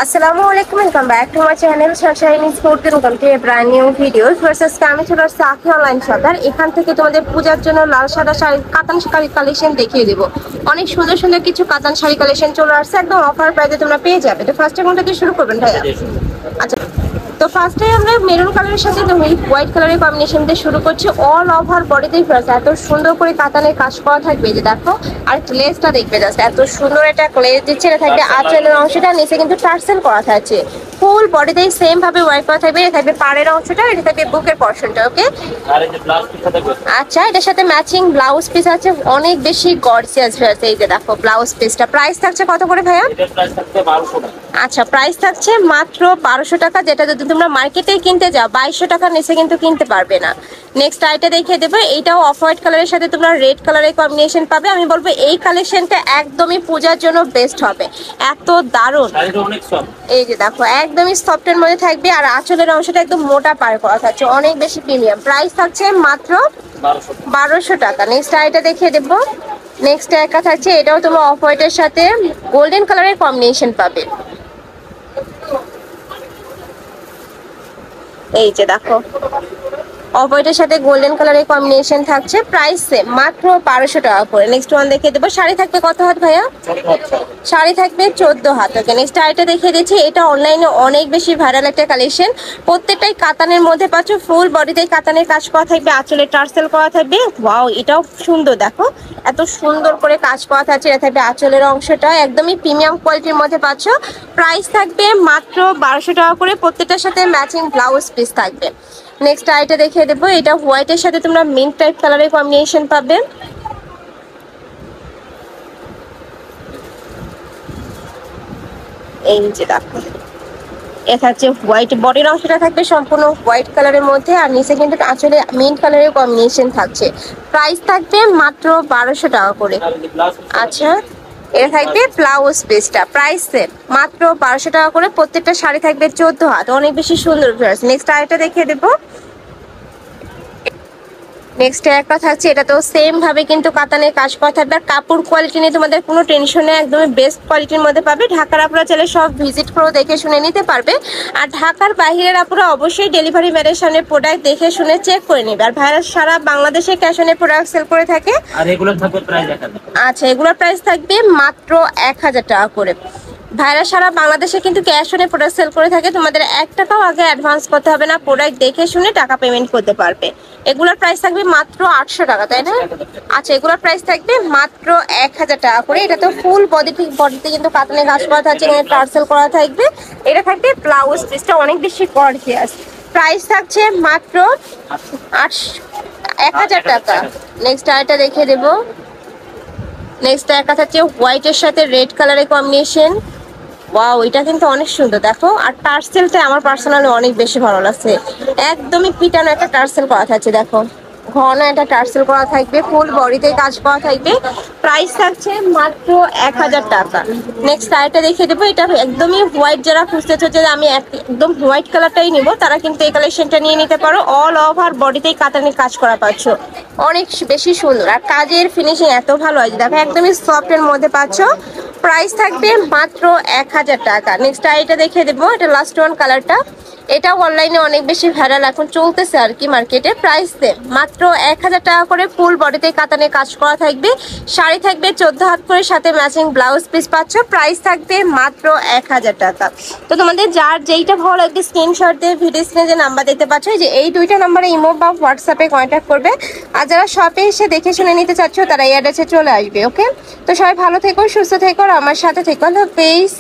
আসসালামু আলাইকুম, welcome back to my channel Sunshine sport. Welcome to A brand new video versus আমি চলে আসছি আখি অনলাইন শপার। এখান থেকে তোমাদের পূজার জন্য লাল সাদা শাড়ি কাতান শাড়ি কালেকশন দেখিয়ে দেবো। অনেক সুন্দর সুন্দর কিছু কাতান শাড়ি কালেকশন চলে আসছে, একদম অফার প্রাইসে তোমরা পেয়ে যাবে। তো ফার্স্টে কোনটা দিয়ে শুরু করবেন ভাইয়া? আচ্ছা, তো ফার্স্টে আমরা মেরুন কালারের সাথে হোয়াইট কালারের কম্বিনেশন দিয়ে শুরু করছি। অল ওভার বডিতেই প্লাস এত সুন্দর করে কাতানের কাজ করা থাকবে, যে দেখো। আর ক্লেজটা দেখবে, জাস্ট এত সুন্দর একটা ক্লেজ দিচ্ছে। এটা থাকবে আঁচলের অংশটা, নিচে কিন্তু টার্সেল করা থাকছে। ফুল বডিতেই সেম ভাবে ওয়ার্ক করা থাকবে। এটা থাকবে পাড়ের অংশটা, এটা থাকবে বুকের পোরশনটা। ওকে, আচ্ছা, এটার সাথে ম্যাচিং ব্লাউজ পিস আছে, অনেক বেশি গর্জিয়াস আছে। এই যে দেখো ব্লাউজ পিসটা, প্রাইস থাকছে কত করে ভাইয়া? আচ্ছা, প্রাইস থাকছে মাত্র 1200 টাকা, যেটা যদি তোমরা মার্কেটে কিনতে যাও 2200 টাকার নিচে কিন্তু কিনতে পারবে না। নেক্সট আইটা দেখিয়ে দেবো, এইটাও অফ হোয়াইট কালারের সাথে তোমরা রেড কালারের কম্বিনেশন পাবে। আমি বলবো এই কালেকশনটা একদমই পূজার জন্য বেস্ট হবে, এত দারুণ। এই যে দেখো একদমই সফটের মধ্যে থাকবে, আর আঁচলের অংশটা একদম মোটা পার করা থাকছে, অনেক বেশি প্রিমিয়াম। প্রাইস থাকছে মাত্র 1200 টাকা। নেক্সট আইটা দেখিয়ে দেবো। নেক্সট একটা থাকছে, এটাও তোমরা অফ হোয়াইটের সাথে গোল্ডেন কালারের কম্বিনেশন পাবে। এই যে দেখো অফ হোয়াইটের সাথে গোল্ডেন কালারের কম্বিনেশন থাকছে, প্রাইস সেম মাত্র 1200 টাকা করে। নেক্সট ওয়ান দেখিয়ে দেবো। শাড়ি থাকবে কত হাত ভাইয়া? শাড়ি থাকবে 14 হাত। ওকে, নেক্সট আইটা দেখিয়ে দিচ্ছি। এটা অনলাইনে অনেক বেশি ভাইরাল একটা কালেকশন, প্রত্যেকটাই কাতানের মধ্যে পাচ্ছ। ফুল বডিতে কাতানের কাজ করা থাকবে, আঁচলে টার্সেল করা থাকবে। ওয়াও, এটাও সুন্দর, দেখো এত সুন্দর করে কাজ করা থাকছে। এটা থাকবে আঁচলের অংশটা, একদমই প্রিমিয়াম কোয়ালিটির মধ্যে পাচ্ছ। প্রাইস থাকবে মাত্র 1200 টাকা করে, প্রত্যেকটার সাথে ম্যাচিং ব্লাউজ পিস থাকবে। নেক্সট আইটা দেখিয়ে দেবো। এটা হোয়াইটের সাথে তোমরা মিন্ট টাইপ কালারের কম্বিনেশন পাবে। এই যে দেখো, এটা হচ্ছে হোয়াইট, বডির অংশটা থাকবে সম্পূর্ণ হোয়াইট কালারের মধ্যে, আর নিচে কিন্তু আসলে মিন্ট কালারের কম্বিনেশন থাকছে। প্রাইস থাকবে মাত্র 1200 টাকা করে। আচ্ছা, এটা থাকবে ব্লাউজ পিসটা, প্রাইস সেম মাত্র 1200 টাকা করে। প্রত্যেকটা শাড়ি থাকবে 14 হাত, অনেক বেশি সুন্দর। নেক্সট আরেকটা দেখিয়ে দেবো। নেক্সট একটা থাকছে, এটা তো সেম ভাবে কিন্তু কাতানের কাজ করা থাকবে। আর কাপড় কোয়ালিটি নিয়ে তোমাদের কোনো টেনশন নেই, একদমই বেস্ট কোয়ালিটির মধ্যে পাবে। ঢাকার আপুরা চাইলে সব ভিজিট করে দেখে শুনে নিতে পারবে। আর ঢাকার বাইরের আপুরা অবশ্যই ডেলিভারি ম্যানের সামনে প্রোডাক্ট দেখে শুনে চেক করে নেবে। আর ভাইরা সারা বাংলাদেশে ক্যাশ অনে প্রোডাক্ট সেল করে থাকে। আর এগুলোর থাকবে প্রাইস 1000 টাকা। আচ্ছা, এগুলোর প্রাইস থাকবে মাত্র 1000 টাকা করে। ভাইরা সারা বাংলাদেশে কিন্তু ক্যাশ অনে প্রোডাক্ট সেল করে থাকে, তোমাদের 1 টাকাও আগে অ্যাডভান্স করতে হবে না, প্রোডাক্ট দেখে শুনে টাকা পেমেন্ট করতে পারবে। এগুলোর প্রাইস থাকবে মাত্র 800 টাকা, তাই না? আচ্ছা, এগুলোর প্রাইস থাকবে মাত্র 1000 টাকা করে। এটা তো ফুল বডিতে কিন্তু কাতানের কাজ করা থাকছে, এখানে টার্সেল করা থাকবে। এটা থাকবে ব্লাউজ পিসটা, অনেক বেশি গর্জিয়াস। প্রাইস থাকছে মাত্র 1000 টাকা। নেক্সট আরেকটা দেখিয়ে দেবো। নেক্সট একটা থাকছে হোয়াইটের সাথে রেড কালারের কম্বিনেশন। ওয়াও, এটা কিন্তু অনেক সুন্দর, দেখো। আর টার্সেলটা আমার পার্সোনালি অনেক বেশি ভালো লাগছে, একদমই পিটানো একটা টার্সেল করা থাকছে, দেখো ঘন একটা টার্সেল করা থাকবে, ফুল বডিতে কাজ করা থাকবে। প্রাইস থাকছে মাত্র 1000 টাকা। নেক্সট আরেকটা দেখিয়ে দেবো। এটা একদমই হোয়াইট, যারা খুঁজতেছো যে আমি একদম হোয়াইট কালারটাই নিব, তারা কিন্তু এই কালেকশনটা নিয়ে নিতে পারো। অল ওভার বডিতেই কাতানের কাজ করা পাচ্ছ, অনেক বেশি সুন্দর। আর কাজের ফিনিশিং এত ভালো হয়, দেখো একদমই সফটের মধ্যে পাচ্ছ। প্রাইস থাকবে মাত্র 1000 টাকা। নেক্সট আইটা দেখিয়ে দেবো। এটা লাস্ট ওয়ান কালারটা, এটাও অনলাইনে অনেক বেশি ভাইরাল এখন চলতেছে আর কি মার্কেটে। প্রাইস সেম মাত্র 1000 টাকা করে, ফুল বডিতে কাতানে কাজ করা থাকবে। শাড়ি থাকবে 14 হাত করে, সাথে ম্যাচিং ব্লাউজ পিস পাচ্ছ। প্রাইস থাকবে মাত্র 1000 টাকা। তো তোমাদের যার যেইটা ভালো লাগবে স্ক্রিনশট দিয়ে ভিডিও স্ক্রিনে যে নাম্বার দেখতে পাচ্ছ, যে এই দুইটা নাম্বারে ইমো বা হোয়াটসঅ্যাপে কন্ট্যাক্ট করবে। আর যারা শপে এসে দেখে শুনে নিতে চাচ্ছ, তারা এই অ্যাড্রেসে চলে আসবে। ওকে, তো সবাই ভালো থেকো, সুস্থ থেকো, আর আমার সাথে থেকো। প্লিজ।